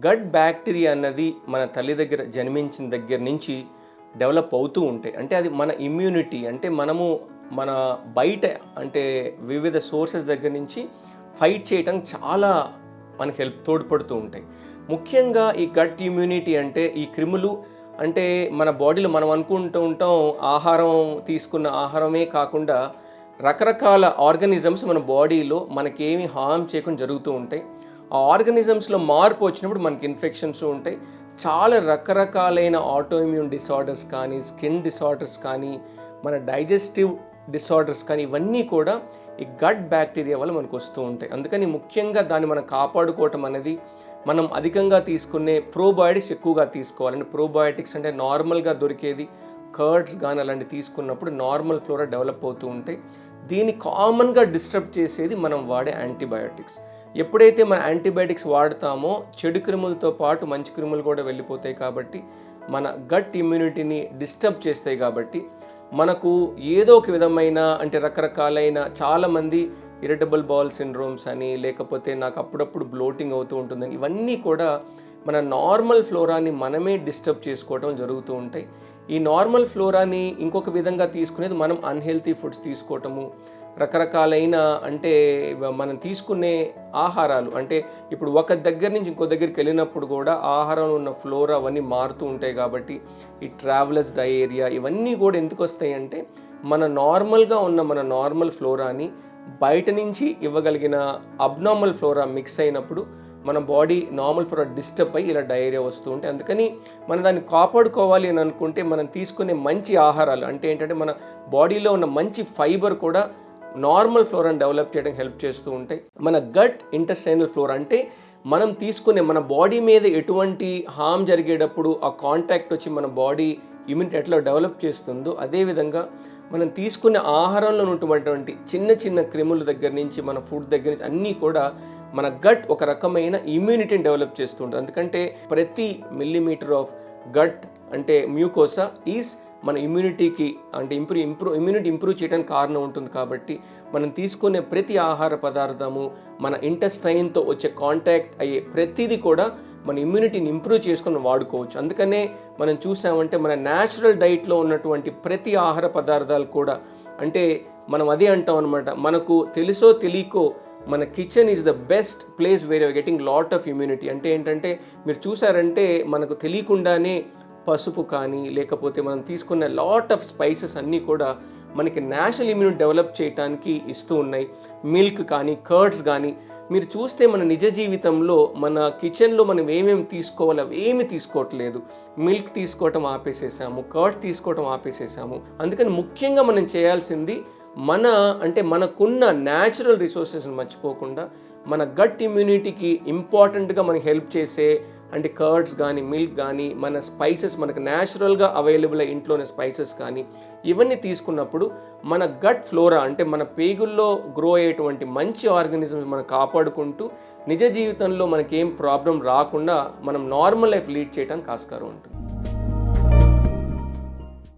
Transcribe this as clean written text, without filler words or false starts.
Gut bacteria అన్నది మన తల్లి దగ్గర జన్మించిన దగ్గర నుంచి డెవలప్ అవుతూ ఉంటాయి. అంటే అది మన ఇమ్యూనిటీ, అంటే మనము మన బయట అంటే వివిధ సోర్సెస్ దగ్గర నుంచి ఫైట్ చేయడానికి చాలా మనకి తోడ్పడుతూ ఉంటాయి. ముఖ్యంగా ఈ గట్ ఇమ్యూనిటీ అంటే ఈ క్రిములు అంటే మన బాడీలో మనం అనుకుంటూ ఉంటాం ఆహారం తీసుకున్న ఆహారమే కాకుండా రకరకాల ఆర్గానిజమ్స్ మన బాడీలో మనకేమి హార్మ్ చేయకుండా జరుగుతూ ఉంటాయి. ఆ ఆర్గానిజమ్స్లో మార్పు వచ్చినప్పుడు మనకి ఇన్ఫెక్షన్స్ ఉంటాయి. చాలా రకరకాలైన ఆటోఇమ్యూన్ డిసార్డర్స్ కానీ, స్కిన్ డిసార్డర్స్ కానీ, మన డైజెస్టివ్ డిసార్డర్స్ కానీ ఇవన్నీ కూడా ఈ గట్ బ్యాక్టీరియా వల్ల మనకు వస్తూ ఉంటాయి. అందుకని ముఖ్యంగా దాన్ని మనం కాపాడుకోవటం అనేది మనం అధికంగా తీసుకునే ప్రోబయోటిక్స్ ఎక్కువగా తీసుకోవాలండి. ప్రోబయోటిక్స్ అంటే నార్మల్గా దొరికేది కర్డ్స్ కానీ అలాంటివి తీసుకున్నప్పుడు నార్మల్ ఫ్లోరా డెవలప్ అవుతూ ఉంటాయి. దీన్ని కామన్గా డిస్టర్బ్ చేసేది మనం వాడే యాంటీబయాటిక్స్. ఎప్పుడైతే మన యాంటీబయాటిక్స్ వాడతామో చెడు క్రిములతో పాటు మంచి క్రిములు కూడా వెళ్ళిపోతాయి కాబట్టి మన గట్ ఇమ్యూనిటీని డిస్టర్బ్ చేస్తాయి. కాబట్టి మనకు ఏదో ఒక విధమైన అంటే రకరకాలైన చాలామంది ఇరిటబుల్ బౌల్ సిండ్రోమ్స్ అని, లేకపోతే నాకు అప్పుడప్పుడు బ్లోటింగ్ అవుతూ ఉంటుందని, ఇవన్నీ కూడా మన నార్మల్ ఫ్లోరాని మనమే డిస్టర్బ్ చేసుకోవడం జరుగుతూ ఉంటాయి. ఈ నార్మల్ ఫ్లోరాని ఇంకొక విధంగా తీసుకునేది మనం అన్హెల్తీ ఫుడ్స్ తీసుకోవటము, రకరకాలైన అంటే మనం తీసుకునే ఆహారాలు అంటే ఇప్పుడు ఒక దగ్గర నుంచి ఇంకో దగ్గరికి వెళ్ళినప్పుడు కూడా ఆహారంలో ఉన్న ఫ్లోరా అవన్నీ మారుతూ ఉంటాయి. కాబట్టి ఈ ట్రావెలర్స్ డయేరియా ఇవన్నీ కూడా ఎందుకు వస్తాయి అంటే మన నార్మల్గా ఉన్న మన నార్మల్ ఫ్లోరాని బయట నుంచి ఇవ్వగలిగిన అబ్నార్మల్ ఫ్లోరా మిక్స్ అయినప్పుడు మన బాడీ నార్మల్ ఫ్లోరా డిస్టర్బ్ అయ్యి ఇలా డయేరియా వస్తూ ఉంటాయి. అందుకని మనం దాన్ని కాపాడుకోవాలి అని అనుకుంటే మనం తీసుకునే మంచి ఆహారాలు అంటే ఏంటంటే మన బాడీలో ఉన్న మంచి ఫైబర్ కూడా నార్మల్ ఫ్లోరాని డెవలప్ చేయడానికి హెల్ప్ చేస్తూ ఉంటాయి. మన గట్ ఇంటెస్టైనల్ ఫ్లోరా అంటే మనం తీసుకునే మన బాడీ మీద ఎటువంటి హామ్ జరిగేటప్పుడు ఆ కాంటాక్ట్ వచ్చి మన బాడీ ఇమ్యూనిటీ ఎట్లా డెవలప్ చేస్తుందో అదేవిధంగా మనం తీసుకునే ఆహారంలో ఉన్నటువంటి చిన్న చిన్న క్రిముల దగ్గర నుంచి మన ఫుడ్ దగ్గర నుంచి అన్నీ కూడా మన గట్ ఒక రకమైన ఇమ్యూనిటీని డెవలప్ చేస్తూ ఉంటుంది. ఎందుకంటే ప్రతి మిల్లీమీటర్ ఆఫ్ గట్ అంటే మ్యూకోసా ఈజ్ మన ఇమ్యూనిటీకి అంటే ఇమ్యూనిటీ ఇంప్రూవ్ చేయడానికి కారణం ఉంటుంది. కాబట్టి మనం తీసుకునే ప్రతి ఆహార పదార్థము మన ఇంటెస్టైన్తో వచ్చే కాంటాక్ట్ అయ్యే ప్రతిదీ కూడా మన ఇమ్యూనిటీని ఇంప్రూవ్ చేసుకొని వాడుకోవచ్చు. అందుకనే మనం చూసామంటే మన న్యాచురల్ డైట్లో ఉన్నటువంటి ప్రతి ఆహార పదార్థాలు కూడా అంటే మనం అదే అంటాం అనమాట, మనకు తెలుసో తెలియకో మన kitchen is the best place where you're getting lot of immunity. అంటే ఏంటంటే మీరు చూసారంటే మనకు తెలియకుండానే పసుపు కానీ లేకపోతే మనం తీసుకున్న లాట్ ఆఫ్ స్పైసెస్ అన్నీ కూడా మనకి నేషనల్ ఇమ్యూనిటీ డెవలప్ చేయడానికి ఇస్తూ ఉన్నాయి. మిల్క్ కానీ కర్డ్స్ కానీ మీరు చూస్తే మన నిజ జీవితంలో మన కిచెన్లో మనం ఏమేమి తీసుకోవాలో అవేమీ తీసుకోవట్లేదు. మిల్క్ తీసుకోవటం ఆపేసేసాము, కర్డ్స్ తీసుకోవటం ఆపేసేసాము. అందుకని ముఖ్యంగా మనం చేయాల్సింది మనకున్న న్యాచురల్ రిసోర్సెస్ని మర్చిపోకుండా మన గట్ ఇమ్యూనిటీకి ఇంపార్టెంట్గా మనకి హెల్ప్ చేసే అంటే కర్డ్స్ కానీ మిల్క్ కానీ మన స్పైసెస్ మనకు న్యాచురల్గా అవైలబుల్ ఇంట్లోనే స్పైసెస్ కానీ ఇవన్నీ తీసుకున్నప్పుడు మన గట్ ఫ్లోరా అంటే మన పేగుల్లో గ్రో అయ్యేటువంటి మంచి ఆర్గానిజమ్స్ మనం కాపాడుకుంటూ నిజ జీవితంలో మనకేం ప్రాబ్లం రాకుండా మనం నార్మల్ లైఫ్ లీడ్ చేయడానికి ఆస్కారం ఉంటుంది.